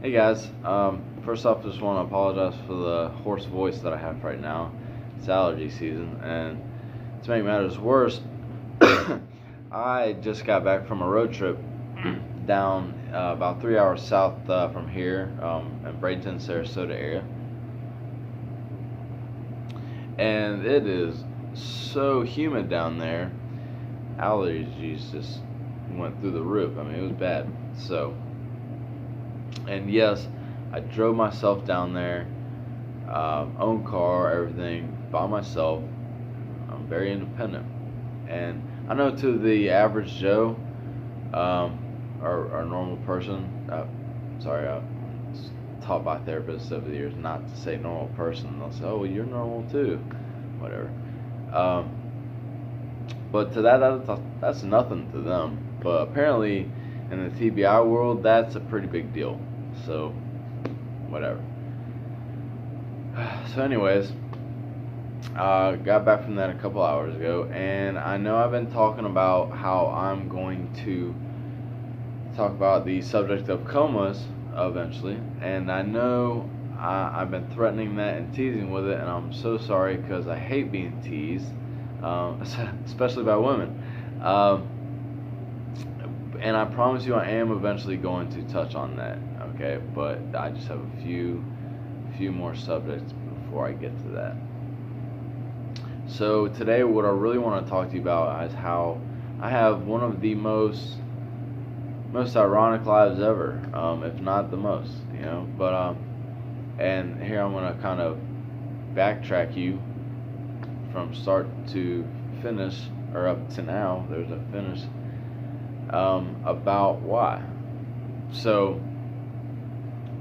Hey guys, first off, just want to apologize for the hoarse voice that I have right now. It's allergy season, and to make matters worse, I just got back from a road trip down about 3 hours south from here in Bradenton, Sarasota area, and it is so humid down there. Allergies just went through the roof. I mean, it was bad. So, and yes, I drove myself down there, own car, everything by myself. I'm very independent, and I know to the average Joe, or normal person. Sorry, I was taught by therapists over the years not to say normal person. They'll say, "Oh, well, you're normal too," whatever. Um, but to that's nothing to them. But apparently, in the TBI world, that's a pretty big deal. So, whatever. So, anyways, got back from that a couple hours ago, and I know I've been talking about how I'm going to talk about the subject of comas eventually, and I know I've been threatening that and teasing with it, and I'm so sorry because I hate being teased, especially by women. Um, and I promise you, I am eventually going to touch on that. Okay, but I just have a few more subjects before I get to that. So today, what I really want to talk to you about is how I have one of the most ironic lives ever, if not the most, you know. And here I'm gonna kind of backtrack you from start to finish, or up to now. There's a finish, about why. So,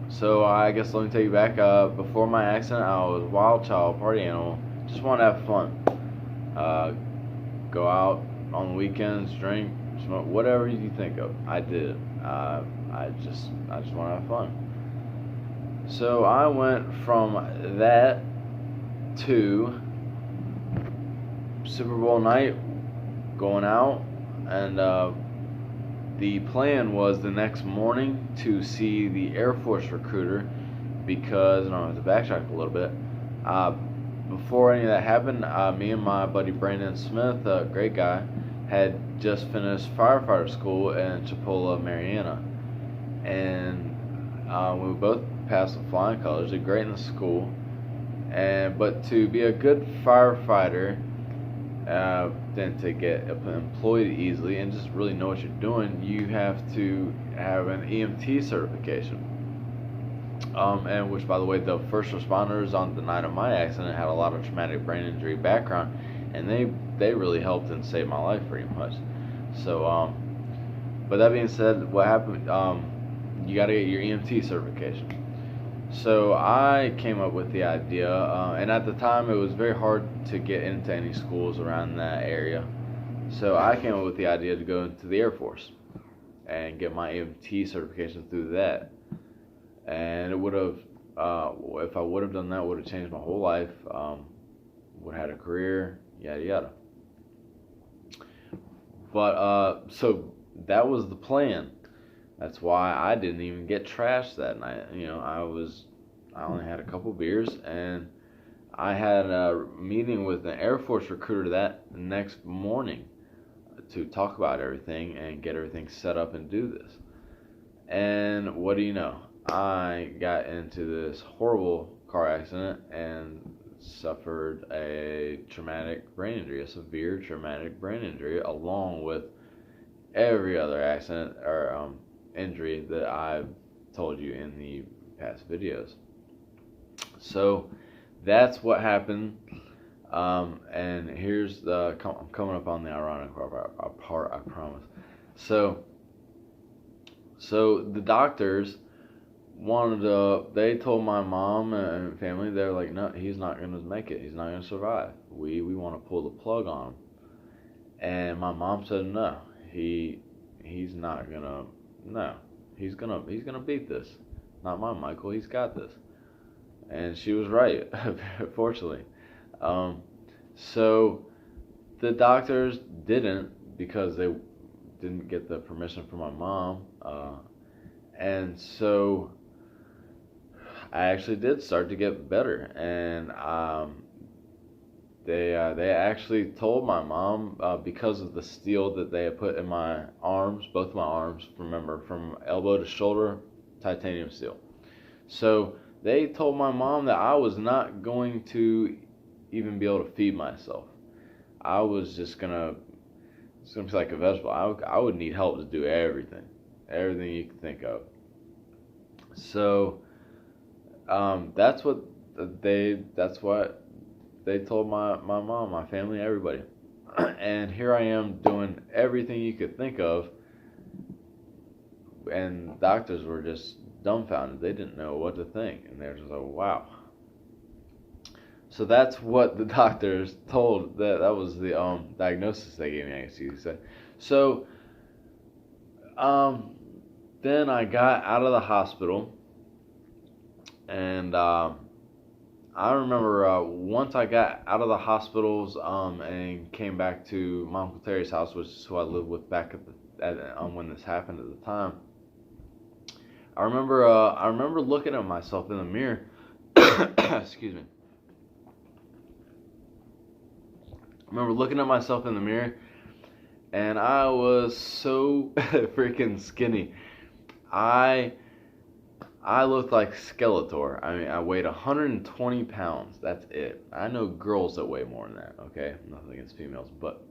so I guess let me take you back. Before my accident, I was a wild child, party animal. Just want to have fun. Uh, Go out on the weekends, drink, smoke, whatever you think of. I did. I just want to have fun. So I went from that to Super Bowl night, going out, and the plan was the next morning to see the Air Force recruiter because, and I have to backtrack a little bit. Uh, Before any of that happened, me and my buddy Brandon Smith, a great guy, had just finished firefighter school in Chipola, Mariana, and we both passed with flying colors. Did great in the school, and but to be a good firefighter, then to get employed easily and just really know what you're doing, you have to have an EMT certification. And which, by the way, the first responders on the night of my accident had a lot of traumatic brain injury background, and they really helped and saved my life pretty much. So, but that being said, what happened? You got to get your EMT certification. So I came up with the idea, and at the time it was very hard to get into any schools around that area. So I came up with the idea to go into the Air Force and get my EMT certification through that. And it would have, if I would have done that, would have changed my whole life. Would have had a career, yada yada. But so that was the plan. That's why I didn't even get trashed that night. You know, I only had a couple beers, and I had a meeting with an Air Force recruiter that next morning to talk about everything and get everything set up and do this. And what do you know? I got into this horrible car accident and suffered a traumatic brain injury, a severe traumatic brain injury, along with every other accident or injury that I've told you in the past videos. So that's what happened. And here's the coming up on the ironic part, I promise. So, so the doctors wanted to. They told my mom and family, they're like, no, he's not gonna make it. He's not gonna survive. We want to pull the plug on him. And my mom said, no, he's not gonna. No, he's gonna beat this. Not my Michael. He's got this. And she was right, fortunately. Um, so the doctors didn't because they didn't get the permission from my mom, and so I actually did start to get better, and they actually told my mom, because of the steel that they had put in my arms, both my arms, remember, from elbow to shoulder, titanium steel. So they told my mom that I was not going to even be able to feed myself. I was just gonna, it's gonna be like a vegetable. I would need help to do everything you can think of. So that's what they told my mom, my family, everybody. And here I am doing everything you could think of, and doctors were just dumbfounded. They didn't know what to think, and they're just like, wow. So that's what the doctors told. That was the diagnosis they gave me, I guess you could say. So then I got out of the hospital, and I remember once I got out of the hospitals and came back to my Uncle Terry's house, which is who I lived with back when this happened at the time. I remember looking at myself in the mirror. Excuse me. I remember looking at myself in the mirror, and I was so freaking skinny. I looked like Skeletor. I mean, I weighed 120 pounds. That's it. I know girls that weigh more than that, okay? Nothing against females, but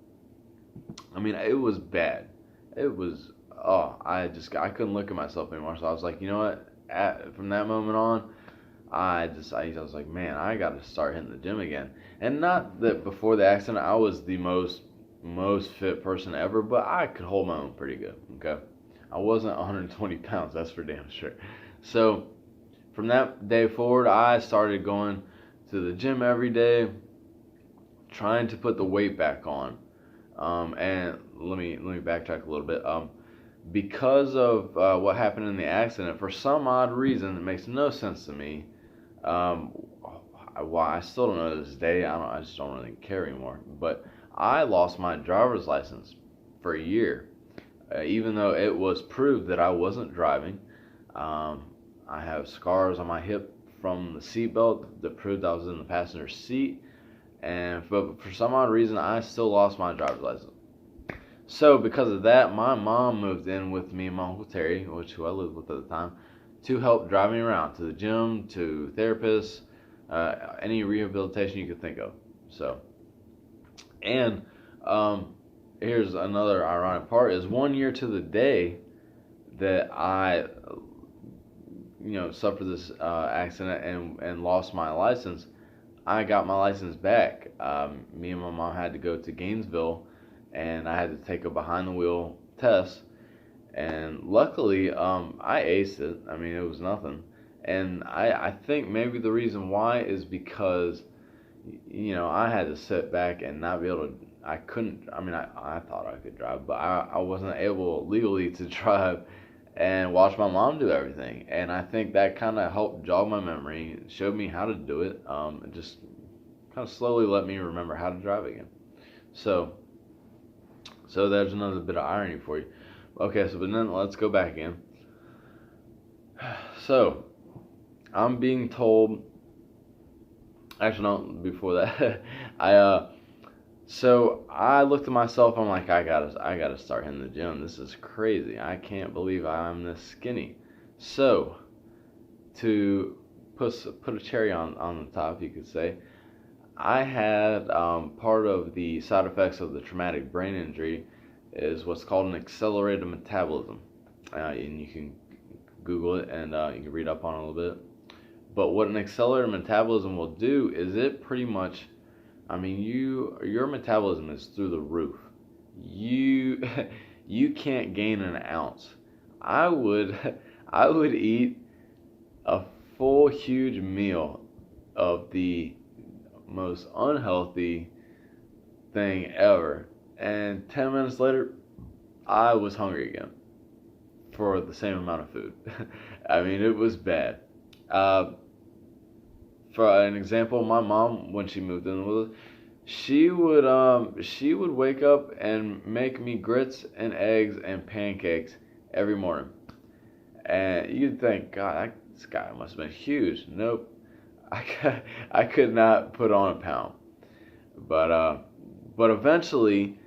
I mean, it was bad. It was, I couldn't look at myself anymore. So I was like, you know what? From that moment on, I was like, man, I got to start hitting the gym again. And not that before the accident I was the most fit person ever, but I could hold my own pretty good, okay? I wasn't 120 pounds, that's for damn sure. So from that day forward, I started going to the gym every day, trying to put the weight back on. And let me backtrack a little bit. Because of what happened in the accident, for some odd reason that makes no sense to me, why I still don't know to this day. I just don't really care anymore. But I lost my driver's license for a year, even though it was proved that I wasn't driving. I have scars on my hip from the seatbelt that proved I was in the passenger seat, but for some odd reason, I still lost my driver's license. So because of that, my mom moved in with me and my Uncle Terry, who I lived with at the time, to help drive me around to the gym, to therapists, any rehabilitation you could think of. So, and here's another ironic part: is 1 year to the day that I, suffered this accident and lost my license. I got my license back. Me and my mom had to go to Gainesville, and I had to take a behind the wheel test. And luckily, I aced it. I mean, it was nothing. And I think maybe the reason why is because, I had to sit back and not be able to. I couldn't. I mean, I thought I could drive, but I wasn't able legally to drive and watch my mom do everything. And I think that kind of helped jog my memory, showed me how to do it, and just kind of slowly let me remember how to drive again. So there's another bit of irony for you. Okay, but then let's go back again. So I'm being told. Actually, no. Before that, So I looked at myself. I'm like, I gotta start hitting the gym. This is crazy. I can't believe I'm this skinny. So to put a cherry on the top, you could say, I had part of the side effects of the traumatic brain injury is what's called an accelerated metabolism, and you can Google it and you can read up on it a little bit. But what an accelerated metabolism will do is it pretty much, I mean, your metabolism is through the roof. You can't gain an ounce. I would eat a full huge meal of the most unhealthy thing ever, and 10 minutes later I was hungry again for the same amount of food. I mean, it was bad. For an example, my mom, when she moved in with us, she would wake up and make me grits and eggs and pancakes every morning. And you'd think, God, this guy must have been huge. Nope, I could not put on a pound. But eventually,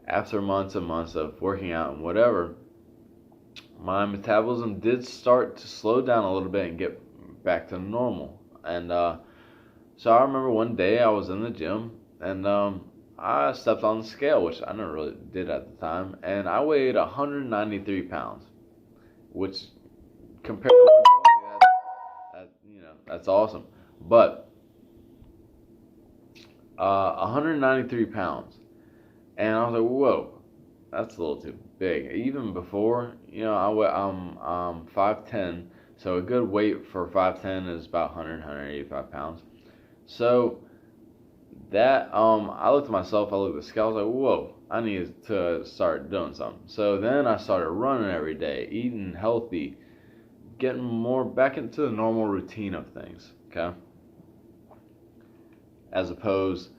after months and months of working out and whatever, my metabolism did start to slow down a little bit and get back to normal. And so I remember one day I was in the gym and I stepped on the scale, which I never really did at the time, and I weighed 193 pounds, which compared to 120, that's awesome. But 193 pounds, and I was like, whoa, that's a little too big. Even before, I'm 5'10", so a good weight for 5'10" is about 185 pounds. So that I looked at myself, I looked at the scale, I was like, whoa, I need to start doing something. So then I started running every day, eating healthy, getting more back into the normal routine of things, okay? As opposed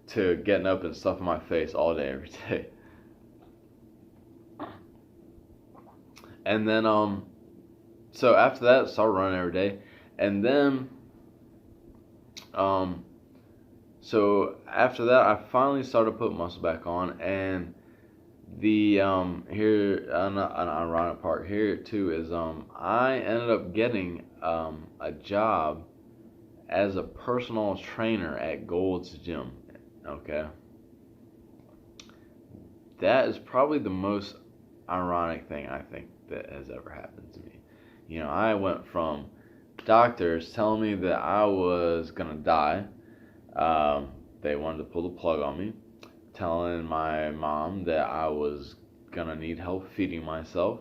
to getting up and stuffing my face all day every day. And then so after that, I started running every day, and then so after that, I finally started putting muscle back on, and the here an ironic part here too is I ended up getting a job as a personal trainer at Gold's Gym. Okay, that is probably the most ironic thing I think that has ever happened to me. I went from doctors telling me that I was gonna die. They wanted to pull the plug on me, telling my mom that I was gonna need help feeding myself.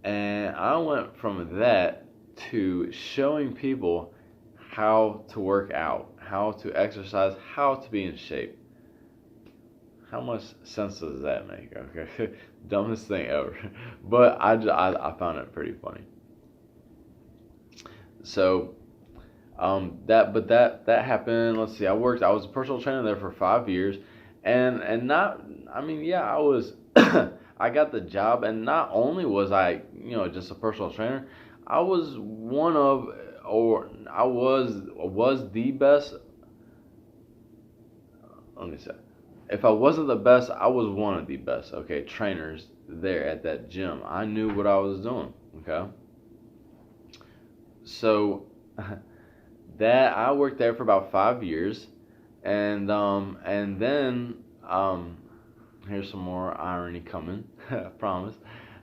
And I went from that to showing people how to work out, how to exercise, how to be in shape. How much sense does that make? Okay, dumbest thing ever. But I found it pretty funny. So that happened. Let's see. I was a personal trainer there for 5 years, and not. I mean, yeah, I was. I got the job, and not only was I, just a personal trainer, I was one of, or I was the best. Let me say, if I wasn't the best, I was one of the best. Okay, trainers there at that gym. I knew what I was doing. Okay, so. That I worked there for about 5 years, and then here's some more irony coming. I promise.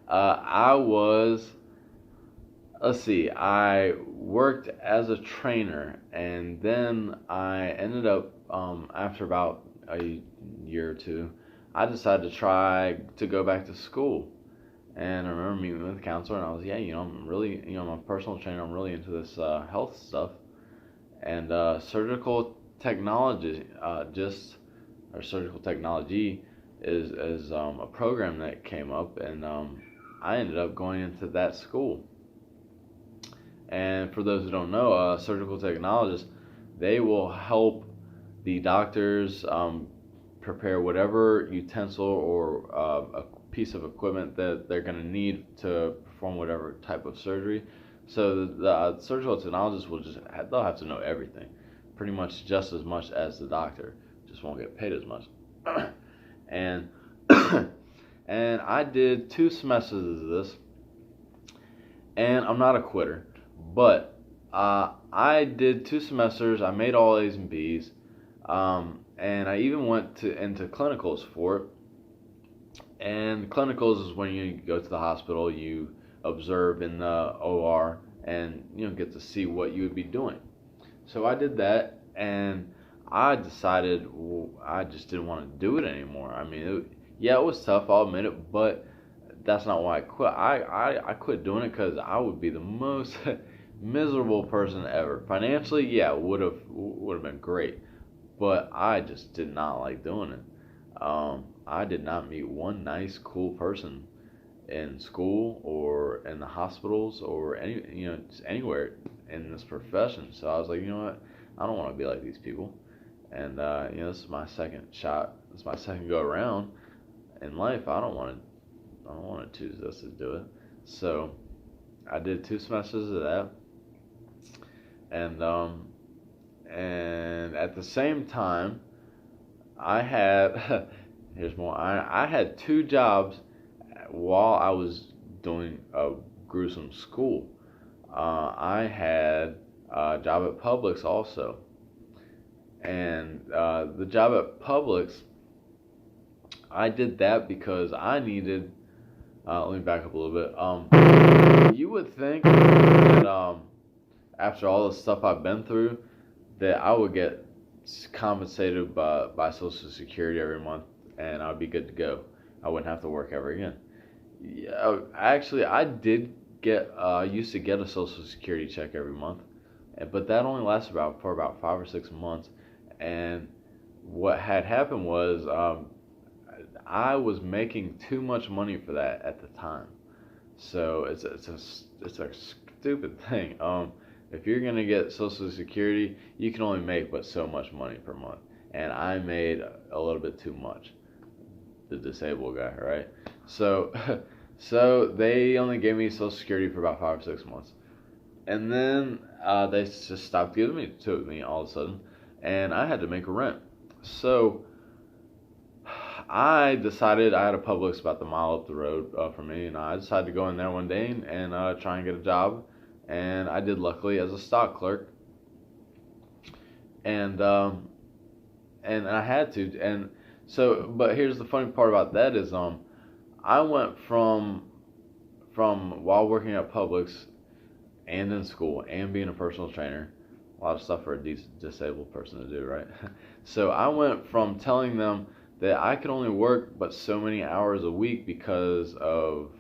I was let's see. I worked as a trainer, and then I ended up after about a year or two, I decided to try to go back to school. And I remember meeting with the counselor, and I was, I'm really, I'm a personal trainer. I'm really into this health stuff. And surgical technology, or surgical technology, is a program that came up, and I ended up going into that school. And for those who don't know, surgical technologists, they will help the doctors prepare whatever utensil or a piece of equipment that they're going to need to perform whatever type of surgery. So the surgical technologist they'll have to know everything, pretty much just as much as the doctor, just won't get paid as much. And and I did 2 semesters of this, and I'm not a quitter, but I did 2 semesters. I made all A's and B's, and I even went into clinicals for it. And clinicals is when you go to the hospital, you observe in the OR, and get to see what you would be doing. So I did that, and I decided I just didn't want to do it anymore. I mean, it was tough, I'll admit it, but that's not why I quit. I quit doing it because I would be the most miserable person ever. Financially, yeah, would have been great, but I just did not like doing it. I did not meet one nice, cool person in school or in the hospitals or just anywhere in this profession. So I was like, you know what? I don't want to be like these people. And this is my second shot. This is my second go around in life. I don't want to choose this to do it. So I did 2 semesters of that, and at the same time, I had here's more. I had 2 jobs while I was doing a gruesome school. I had a job at Publix also, and the job at Publix, I did that because I needed. Let me back up a little bit. You would think that after all the stuff I've been through, that I would get compensated by Social Security every month, and I'd be good to go. I wouldn't have to work ever again. Yeah, actually, I did get used to get a Social Security check every month, but that only lasted for about 5 or 6 months. And what had happened was I was making too much money for that at the time. So it's a stupid thing. If you're gonna get Social Security, you can only make but so much money per month, and I made a little bit too much. The disabled guy, right? So, so they only gave me Social Security for about 5 or 6 months, and then they just stopped giving it to me all of a sudden, and I had to make rent. So I decided I had a Publix about the mile up the road from me, and I decided to go in there one day and try and get a job, and I did luckily as a stock clerk, and and I had to, and so but here's the funny part about that is I went from while working at Publix and in school and being a personal trainer, a lot of stuff for a disabled person to do, right? So I went from telling them that I could only work but so many hours a week because of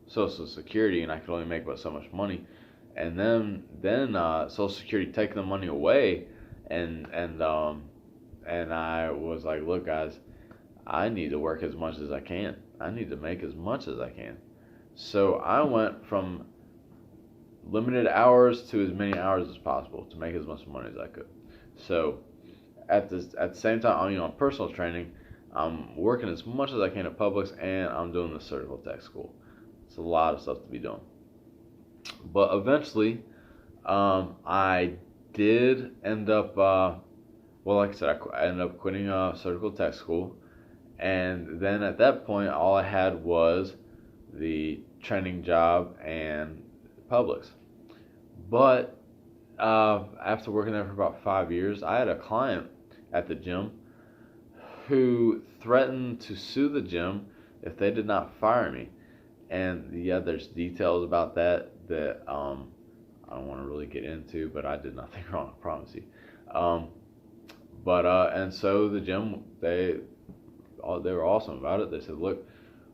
Social Security, and I could only make but so much money. And then Social Security taking the money away, and I was like, look, guys, I need to work as much as I can. I need to make as much as I can. So I went from limited hours to as many hours as possible to make as much money as I could. So at the same time, I'm personal training. I'm working as much as I can at Publix, and I'm doing the surgical tech school. It's a lot of stuff to be doing. But eventually, I did end up, like I said, I ended up quitting surgical tech school. And then at that point, all I had was the training job and Publix. But after working there for about 5 years, I had a client at the gym who threatened to sue the gym if they did not fire me. And yeah, there's details about that I don't want to really get into, but I did nothing wrong, I promise you. And so the gym, they were awesome about it. They said, look,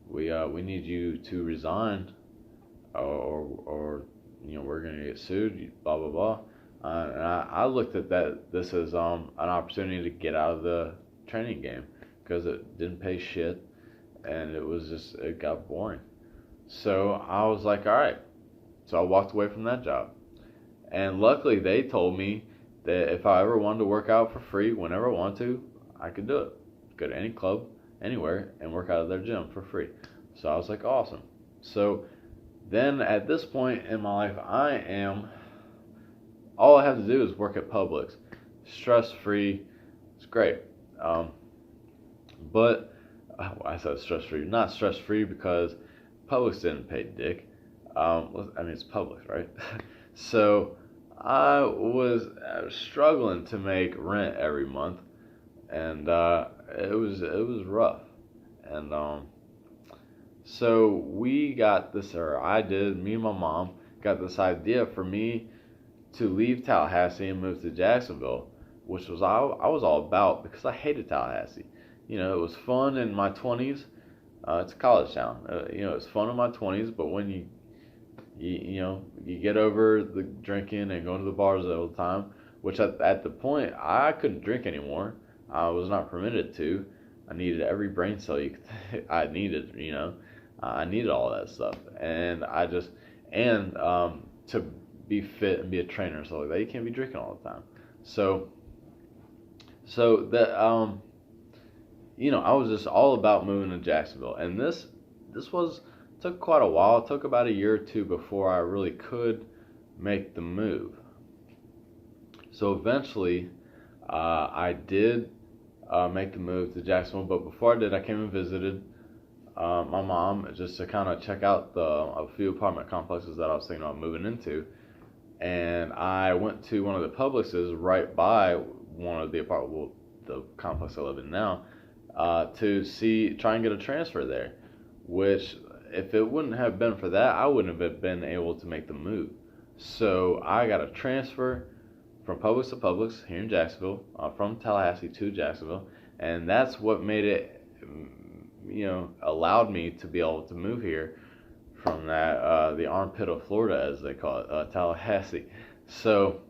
we need you to resign, or we're gonna get sued, blah blah blah. And I looked at this as an opportunity to get out of the training game because it didn't pay shit, and it got boring. So I was like, all right. So I walked away from that job, and luckily they told me that if I ever wanted to work out for free whenever I want to, I could do it. Go to any club, anywhere, and work out of their gym for free. So I was like, awesome. So then at this point in my life, all I have to do is work at Publix. Stress-free. It's great. But I said stress-free. Not stress-free because Publix didn't pay dick. It's Publix, right? So I was struggling to make rent every month, and it was rough. And so me and my mom got this idea for me to leave Tallahassee and move to Jacksonville, which was I was all about because I hated Tallahassee. It was fun in my 20s. It's a college town. It's fun in my 20s, but when you get over the drinking and going to the bars all the time, which at the point I couldn't drink anymore. I was not permitted to. I needed every brain cell I needed. I needed all that stuff, and to be fit and be a trainer, so like that, you can't be drinking all the time. So that I was just all about moving to Jacksonville, and this was took quite a while. It took about a year or two before I really could make the move. So eventually, I did make the move to Jacksonville. But before I did, I came and visited my mom just to kind of check out a few apartment complexes that I was thinking about moving into. And I went to one of the Publixes right by one of the the complex I live in now, to try and get a transfer there. Which, if it wouldn't have been for that, I wouldn't have been able to make the move. So I got a transfer from Publix to Publix here in Jacksonville, from Tallahassee to Jacksonville, and that's what made it, allowed me to be able to move here from the armpit of Florida, as they call it, Tallahassee. So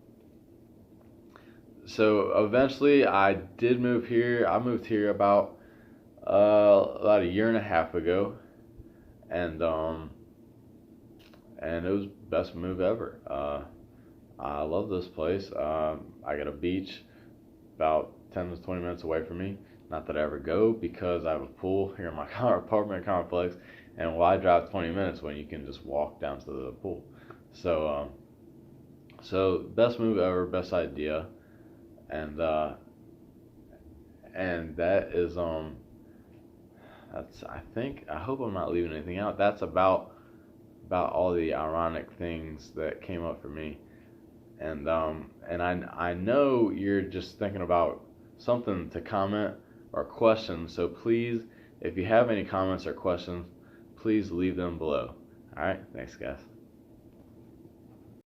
eventually I did move here. I moved here about a year and a half ago, and it was the best move ever. I love this place. I got a beach about 10 to 20 minutes away from me. Not that I ever go, because I have a pool here in my apartment complex, and why drive 20 minutes when you can just walk down to the pool? So best move ever, best idea, and that is that's, I hope I'm not leaving anything out. That's about all the ironic things that came up for me. And I know you're just thinking about something to comment or question. So please, if you have any comments or questions, please leave them below. All right, thanks guys.